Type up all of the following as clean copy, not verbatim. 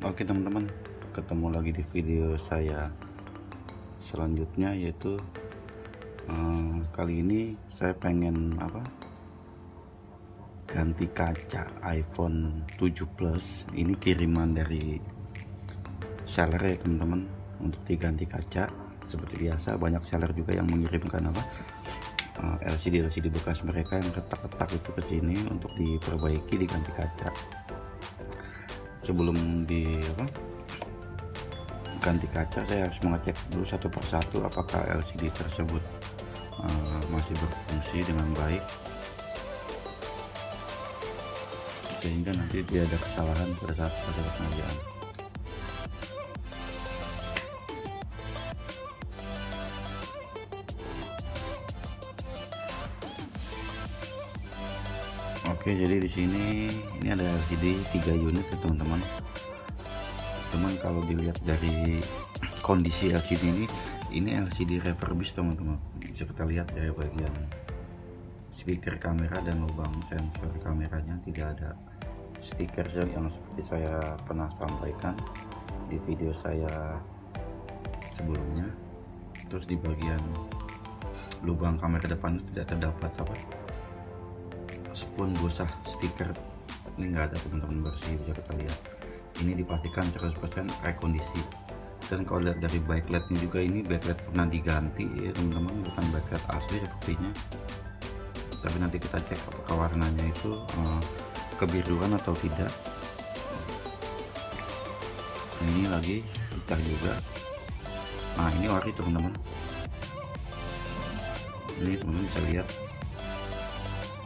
Oke teman-teman, ketemu lagi di video saya selanjutnya, yaitu kali ini saya pengen ganti kaca iPhone 7 Plus. Ini kiriman dari seller ya teman-teman, untuk diganti kaca. Seperti biasa banyak seller juga yang mengirimkan LCD bekas mereka yang retak-retak itu ke sini untuk diperbaiki, diganti kaca. Sebelum ganti kaca, saya harus mengecek dulu satu persatu apakah LCD tersebut masih berfungsi dengan baik, sehingga nanti tidak ada kesalahan pada saat pengerjaan. Oke, jadi di sini ini ada LCD 3 unit ya teman-teman. Cuman kalau dilihat dari kondisi LCD ini LCD refurbished teman-teman. Bisa kita lihat dari bagian speaker kamera dan lubang sensor kameranya tidak ada stiker yang seperti saya pernah sampaikan di video saya sebelumnya. Terus di bagian lubang kamera depan tidak terdapat spons busa stiker, ini enggak ada teman-teman, bersih. Bisa kita lihat ini dipastikan 100% rekondisi. Dan kalau lihat dari backlightnya juga, ini backlight pernah diganti ya teman-teman, bukan backlight asli sepertinya. Tapi nanti kita cek apakah warnanya itu kebiruan atau tidak. Ini lagi pecah juga. Nah, ini ori teman-teman. Ini teman-teman bisa lihat,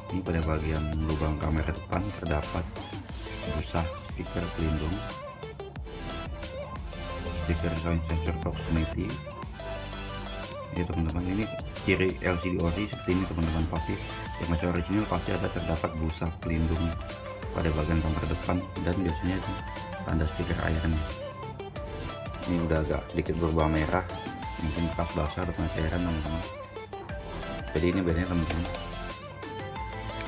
ini pada bagian lubang kamera depan terdapat busa stiker pelindung, stiker sensor proximity ya teman-teman. Ini ciri LCD ori seperti ini teman-teman, pasti yang masih original pasti ada terdapat busa pelindung pada bagian kamera depan, dan biasanya itu tanda stiker airnya. Ini udah agak sedikit berubah merah, mungkin bekas basah atau cairan teman-teman. Jadi ini bedanya teman-teman,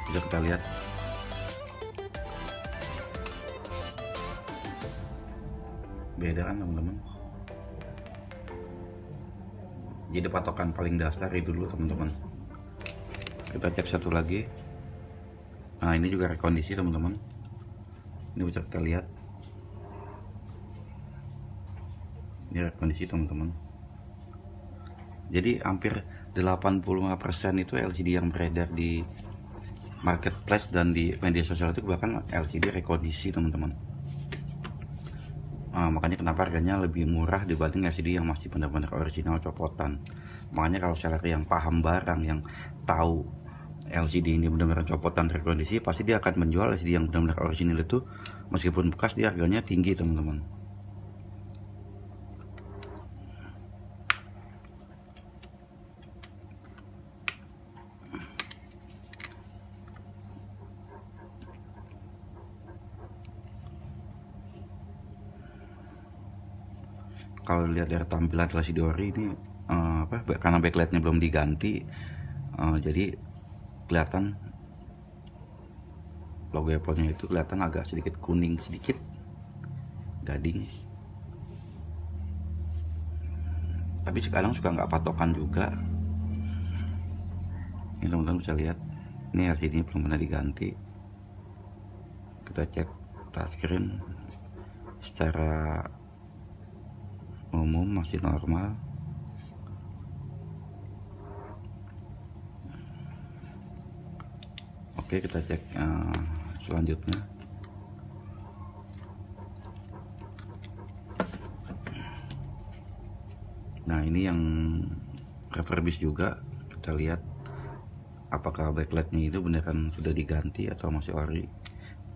bisa kita lihat. Beda kan teman-teman. Jadi patokan paling dasar itu dulu teman-teman. Kita cek satu lagi. Nah, ini juga rekondisi teman-teman. Ini bisa kita lihat, ini rekondisi teman-teman. Jadi hampir 85% itu LCD yang beredar di marketplace dan di media sosial itu bahkan LCD rekondisi teman-teman. Makanya kenapa harganya lebih murah dibanding LCD yang masih benar-benar original copotan. Makanya kalau seller yang paham barang, yang tahu LCD ini benar-benar copotan rekondisi, pasti dia akan menjual LCD yang benar-benar original itu meskipun bekas, dia harganya tinggi teman-teman. Kalau lihat dari tampilan LCD ori ini karena backlightnya belum diganti, jadi kelihatan logo Apple-nya itu kelihatan agak sedikit kuning, sedikit gading. Tapi sekarang suka nggak patokan juga. Ini teman-teman bisa lihat, ini LCD belum pernah diganti. Kita cek touchscreen secara umum masih normal. Oke, kita cek selanjutnya. Nah, ini yang refurbished juga. Kita lihat apakah backlightnya itu beneran sudah diganti atau masih ori.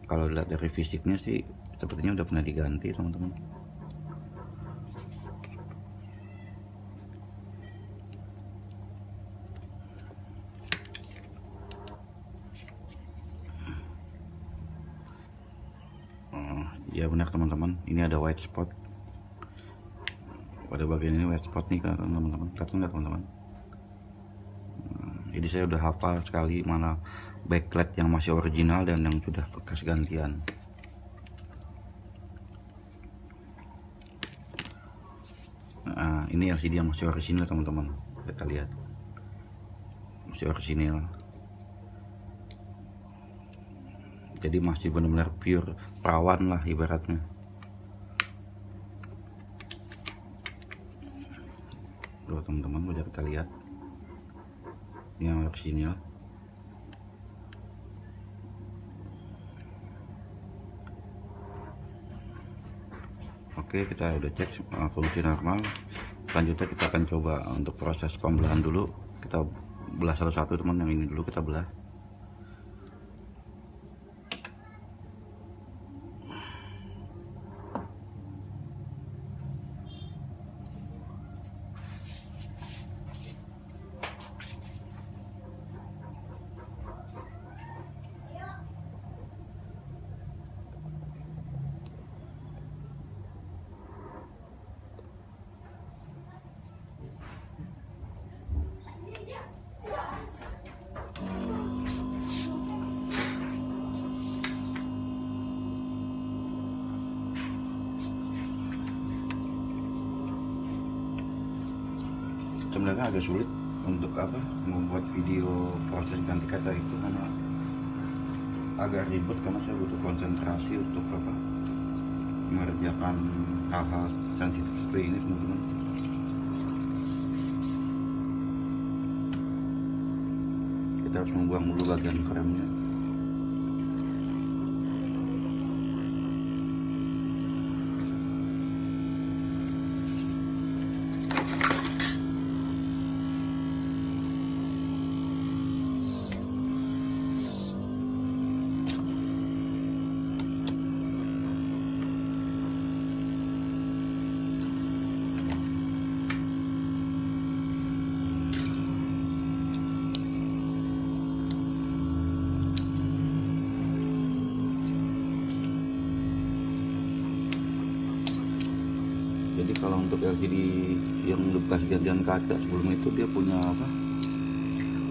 Kalau lihat dari fisiknya sih sepertinya udah pernah diganti teman-teman. Ya benar teman-teman, ini ada white spot pada bagian ini, white spot nih kan teman-teman, kelihatan nggak teman-teman? Jadi saya udah hafal sekali mana backlight yang masih original dan yang sudah bekas gantian. Nah, ini LCD yang masih orisinil teman-teman, kita lihat masih orisinil, jadi masih benar-benar pure perawan lah ibaratnya. Tuh teman-teman, udah kita lihat ini yang orisinil. Oke, kita udah cek fungsi normal. Selanjutnya kita akan coba untuk proses pembelahan dulu. Kita belah satu-satu teman, yang ini dulu kita belah. Sebenarnya agak sulit untuk membuat video proses ganti kaca itu, karena agak ribet, karena saya butuh konsentrasi untuk mengerjakan hal-hal sensitif seperti ini teman-teman. Kita harus membuang dulu bagian frame-nya. Jadi kalau untuk LCD yang bekas gantian kaca sebelum itu, dia punya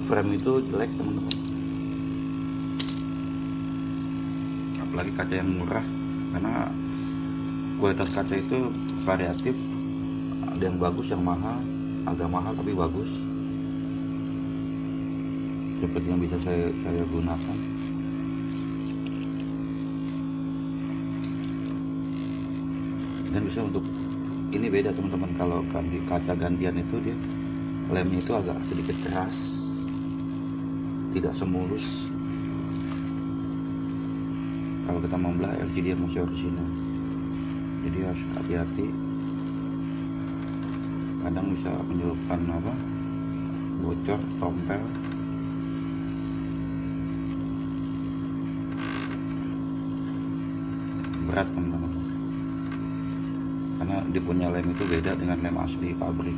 frame itu jelek teman-teman. Apalagi kaca yang murah, karena kualitas kaca itu variatif, ada yang bagus, yang mahal, agak mahal tapi bagus, seperti yang bisa saya gunakan. Dan bisa untuk ini beda teman-teman, kalau kaca gantian itu dia lemnya itu agak sedikit keras, tidak semulus kalau kita membelah LCD yang masih orisinal. Jadi harus hati-hati, kadang bisa menyebabkan bocor, tompel. Berat teman-teman, karena dia punya lem itu beda dengan lem asli pabrik.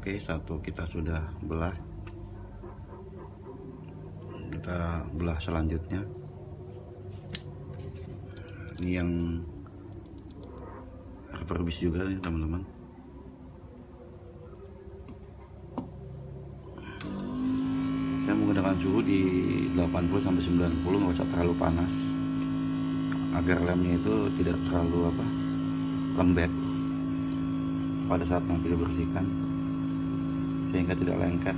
Oke, satu kita sudah belah. Kita belah selanjutnya. Ini yang refurbis juga nih teman-teman. Saya menggunakan suhu di 80-90, nggak usah terlalu panas, agar lemnya itu tidak terlalu lembek pada saat nanti dibersihkan, sehingga tidak lengket.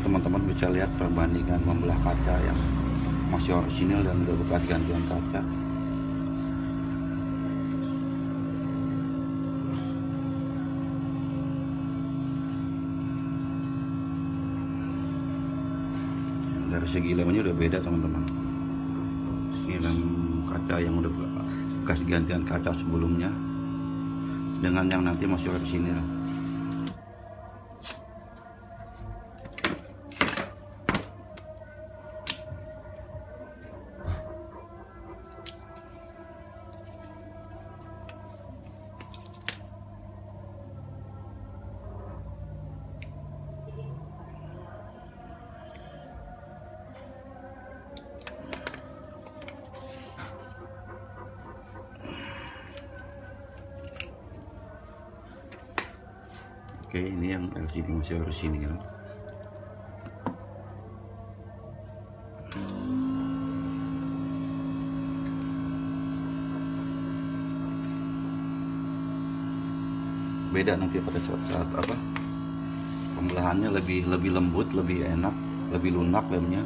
teman-teman bisa lihat perbandingan membelah kaca yang masih orisinil dan udah bekas gantian kaca. Dari segi lemnya udah beda teman-teman. Ini lem kaca yang udah bekas gantian kaca sebelumnya dengan yang nanti masih orisinil. Oke, ini yang LCD masih orisinil. Beda nanti pada saat apa? Pembelahannya lebih lembut, lebih enak, lebih lunak lemnya.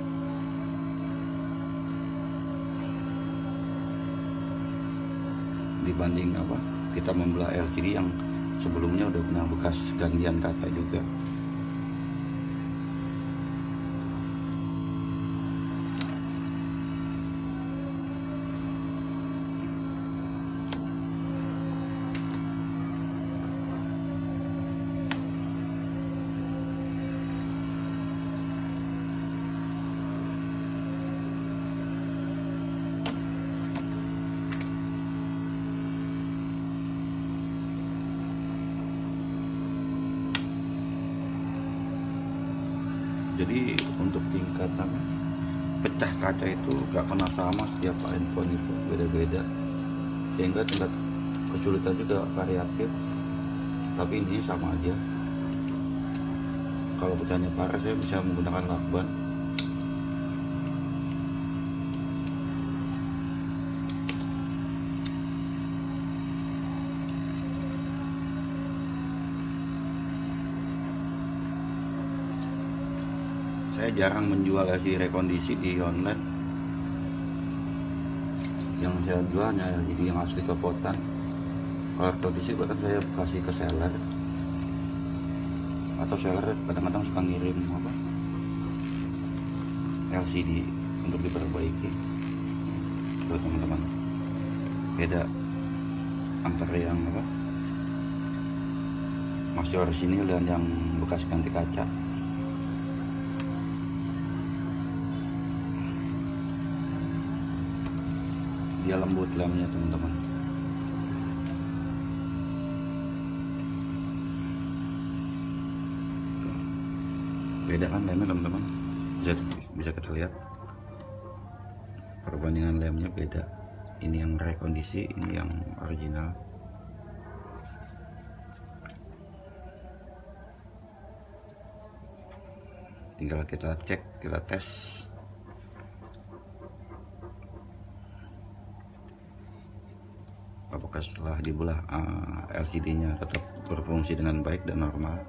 Dibanding apa? Kita membelah LCD yang sebelumnya udah punya bekas gantian kaca juga. Jadi untuk tingkat apa, pecah kaca itu gak pernah sama, setiap handphone itu beda-beda, sehingga tingkat kesulitan juga variatif, tapi intinya sama aja. Kalau pecahnya parah saya bisa menggunakan lakban. Saya jarang menjual LCD rekondisi di online. Yang saya jual hanya LCD yang asli kepotan. Kalau rekondisi bahkan saya kasih ke seller, atau seller kadang-kadang suka ngirim apa LCD untuk diperbaiki. Tuh teman-teman, beda antara yang apa masih orisinil dan yang bekas ganti kaca. Dia lembut lemnya teman-teman. Beda kan lemnya teman-teman, bisa kita lihat perbandingan lemnya beda. Ini yang rekondisi, ini yang original. Tinggal kita cek, kita tes. Apakah setelah dibelah LCD-nya tetap berfungsi dengan baik dan normal.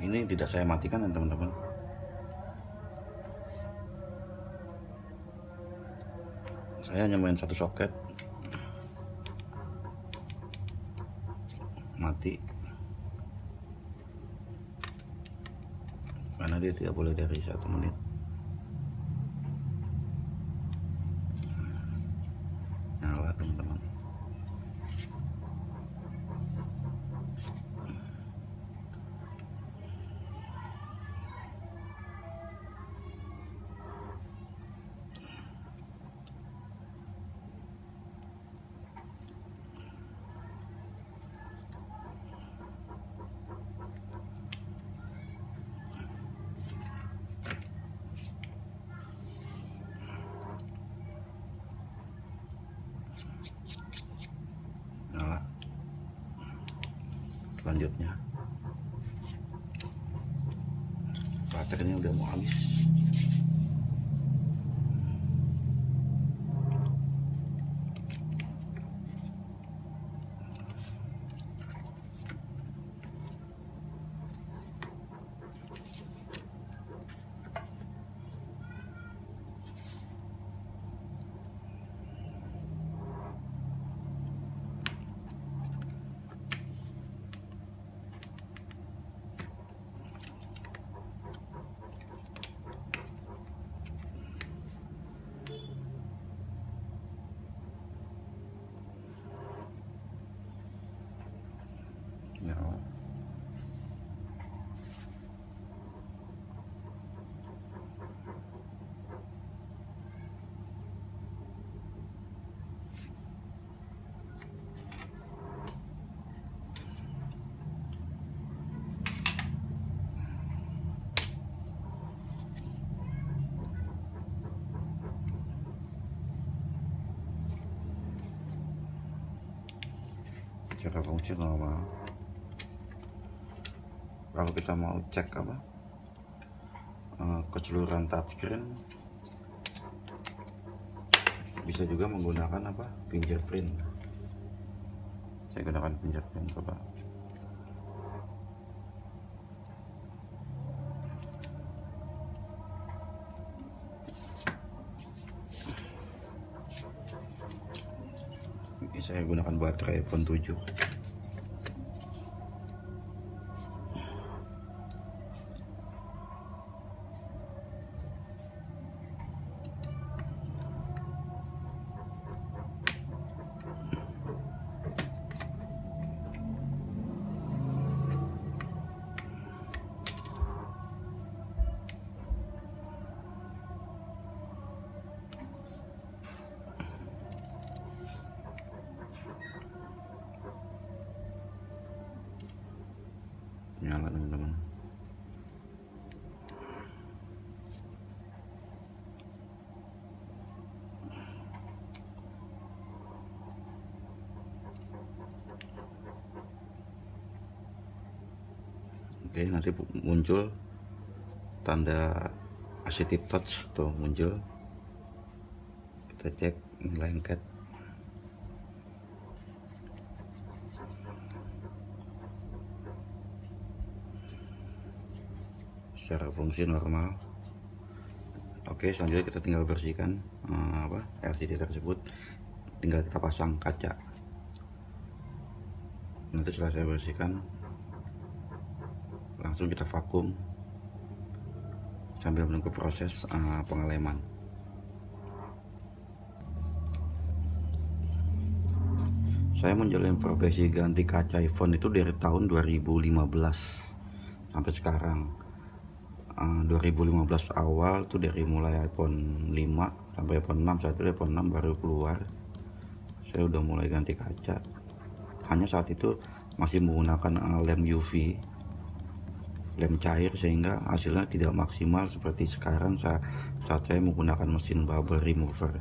Ini tidak saya matikan ya teman-teman. Saya hanya main satu soket, mati, karena dia tidak boleh dari 1 menit. Nyala teman-teman. Nyala. Selanjutnya baterainya udah mau habis. Nyala. Cara fungsi normal. Kalau kita mau cek apa keseluruhan touchscreen, bisa juga menggunakan apa fingerprint. Saya gunakan fingerprint, coba. Ini saya gunakan baterai iPhone 7. Nyala teman-teman. Oke, nanti muncul tanda assistive touch tuh muncul. Kita cek lengket. Secara fungsi normal. Oke, selanjutnya kita tinggal bersihkan LCD tersebut, tinggal kita pasang kaca. Nanti setelah saya bersihkan, langsung kita vakum sambil menunggu proses pengeleman. Saya menjalani profesi ganti kaca iPhone itu dari tahun 2015 sampai sekarang. 2015 awal tuh dari mulai iPhone 5 sampai iPhone 6. Saat itu iPhone 6 baru keluar, saya udah mulai ganti kaca. Hanya saat itu masih menggunakan lem UV, lem cair, sehingga hasilnya tidak maksimal seperti sekarang saat saya menggunakan mesin bubble remover.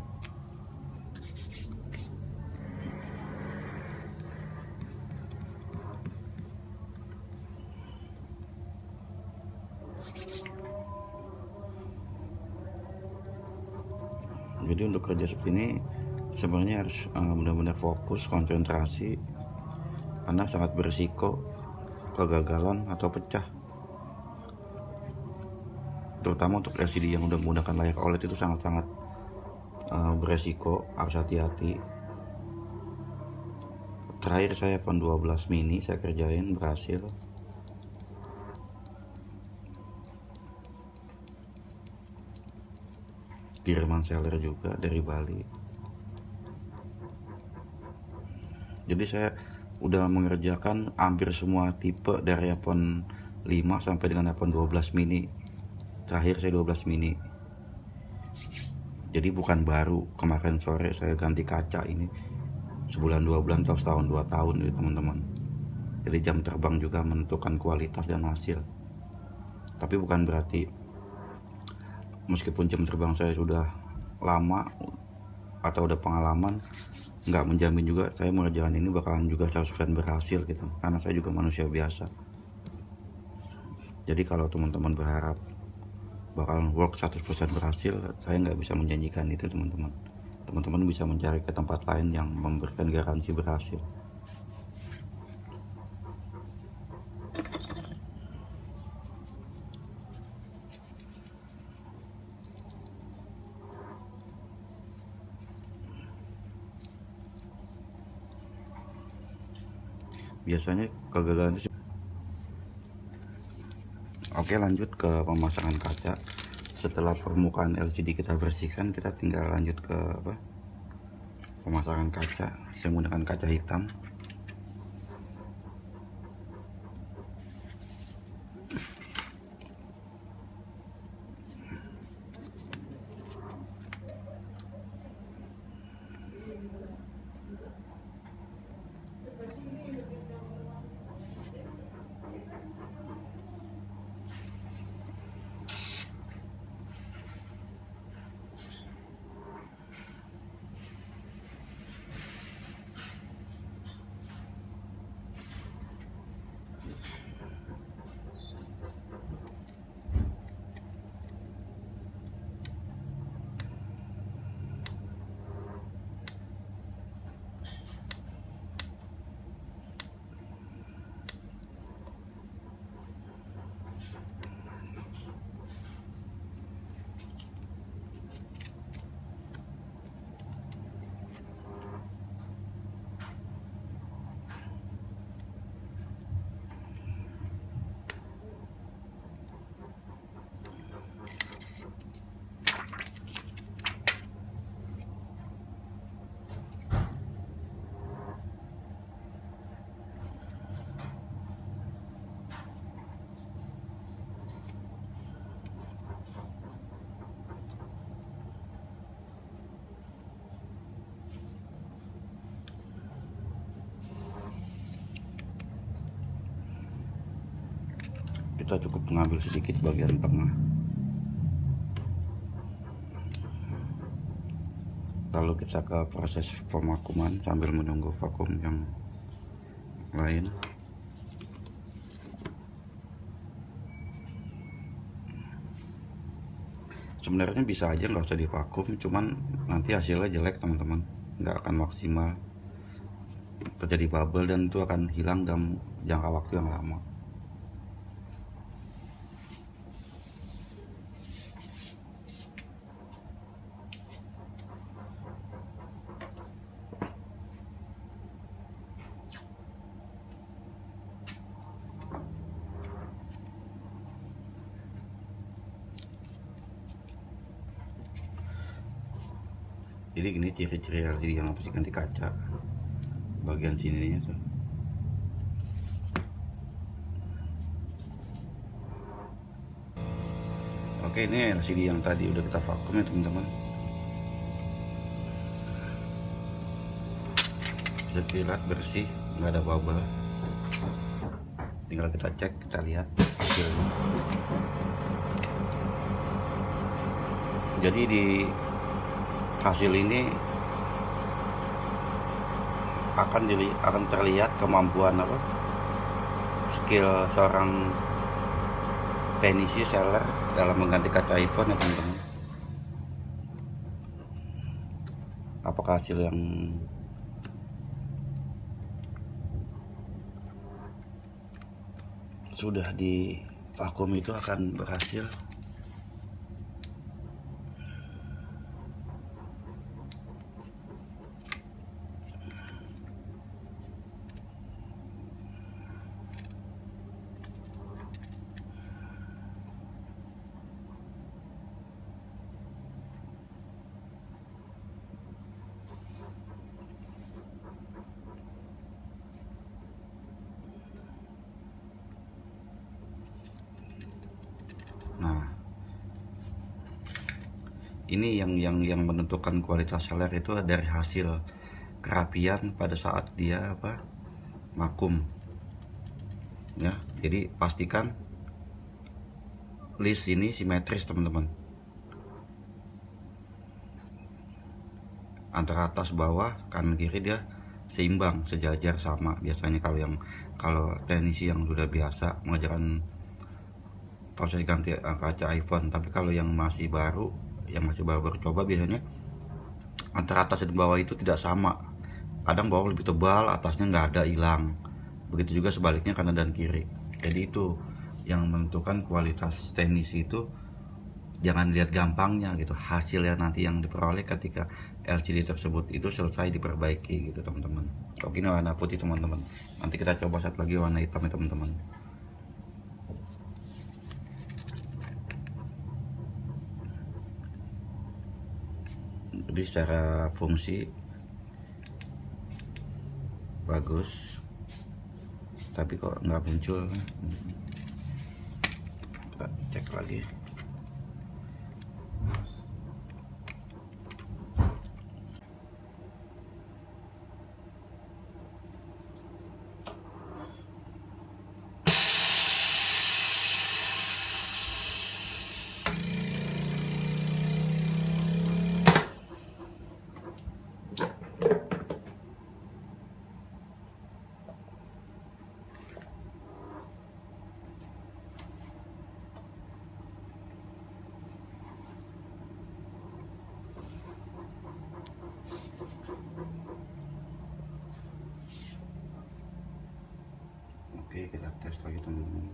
Jadi untuk kerja seperti ini sebenarnya harus benar-benar fokus, konsentrasi, karena sangat berisiko kegagalan atau pecah. Terutama untuk LCD yang udah menggunakan layar OLED itu sangat-sangat beresiko, harus hati-hati. Terakhir saya iPhone 12 mini saya kerjain berhasil. Kiriman seller juga dari Bali. Jadi saya udah mengerjakan hampir semua tipe dari iPhone 5 sampai dengan iPhone 12 mini. Terakhir saya 12 mini. Jadi bukan baru, kemarin sore saya ganti kaca ini. Sebulan 2 bulan atau setahun 2 tahun ya teman-teman. Jadi jam terbang juga menentukan kualitas dan hasil. Tapi bukan berarti meskipun jam terbang saya sudah lama, atau udah pengalaman, nggak menjamin juga saya mengerjakan ini bakalan juga 100% berhasil gitu, karena saya juga manusia biasa. Jadi kalau teman-teman berharap bakalan work 100% berhasil, saya nggak bisa menjanjikan itu teman-teman. Teman-teman bisa mencari ke tempat lain yang memberikan garansi berhasil. Biasanya kegagalan itu. Oke, lanjut ke pemasangan kaca. Setelah permukaan LCD kita bersihkan, kita tinggal lanjut ke pemasangan kaca. Saya menggunakan kaca hitam. Kita cukup mengambil sedikit bagian tengah, lalu kita ke proses pemakuman sambil menunggu vakum yang lain. Sebenarnya bisa aja nggak usah divakum, cuman nanti hasilnya jelek teman-teman, nggak akan maksimal, terjadi bubble dan itu akan hilang dalam jangka waktu yang lama. Jadi gini ciri-ciri LCD yang harus diganti kaca, bagian sininya tuh. Oke, ini LCD yang tadi udah kita vakum ya teman-teman. Bisa dilihat bersih, nggak ada bubble. Tinggal kita cek, kita lihat hasilnya. Jadi di hasil ini akan terlihat kemampuan skill seorang teknisi seller dalam mengganti kaca iPhone ya teman-teman. Apakah hasil yang sudah di vakum itu akan berhasil? Nah, ini yang menentukan kualitas seller itu dari hasil kerapian pada saat dia vakum ya. Jadi pastikan list ini simetris teman-teman. antara atas bawah kanan kiri dia seimbang, sejajar, sama. Biasanya kalau teknisi yang sudah biasa mengajarkan proses ganti kaca iPhone. Tapi kalau yang masih baru coba, biasanya antara atas dan bawah itu tidak sama. Kadang bawah lebih tebal, atasnya nggak ada, hilang. Begitu juga sebaliknya kanan dan kiri. Jadi itu yang menentukan kualitas teknisi itu. Jangan lihat gampangnya gitu, hasilnya nanti yang diperoleh ketika LCD tersebut itu selesai diperbaiki gitu teman-teman. Oke, ini warna putih teman-teman. Nanti kita coba satu lagi warna hitam ya teman-teman. Jadi secara fungsi bagus, tapi kok nggak muncul. Kita cek lagi. Oke, kita tes lagi teman-teman.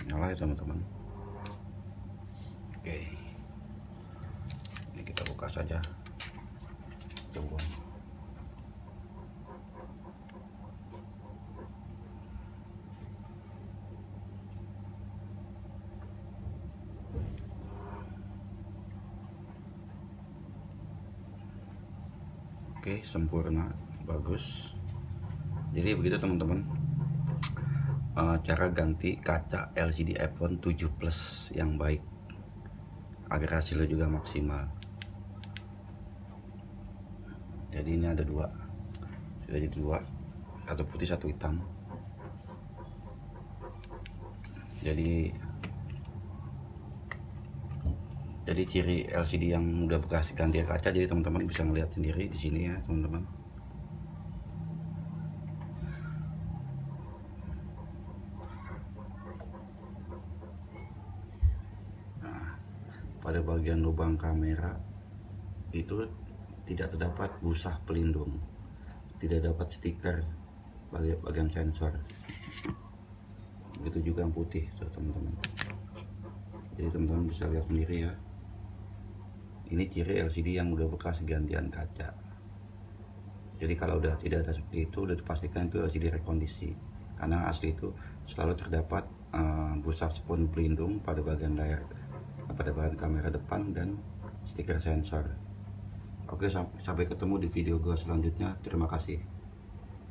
Nyala ya teman-teman. Oke, ini kita buka saja, coba. Oke, sempurna, bagus. Jadi begitu teman-teman, cara ganti kaca LCD iPhone 7 Plus yang baik agar hasilnya juga maksimal. Jadi ini ada dua, sudah jadi dua, satu putih satu hitam. Jadi ciri LCD yang udah bekas ganti kaca, jadi teman-teman bisa melihat sendiri di sini ya teman-teman. Pada bagian lubang kamera itu tidak terdapat busa pelindung, tidak dapat stiker bagian sensor. Begitu juga yang putih teman-teman. Jadi teman-teman bisa lihat sendiri ya, ini ciri LCD yang udah bekas gantian kaca. Jadi kalau udah tidak ada seperti itu, udah dipastikan itu LCD rekondisi, karena asli itu selalu terdapat busa spons pelindung pada bagian layar, pada bagian kamera depan, dan stiker sensor. Oke, sampai ketemu di video gua selanjutnya. Terima kasih.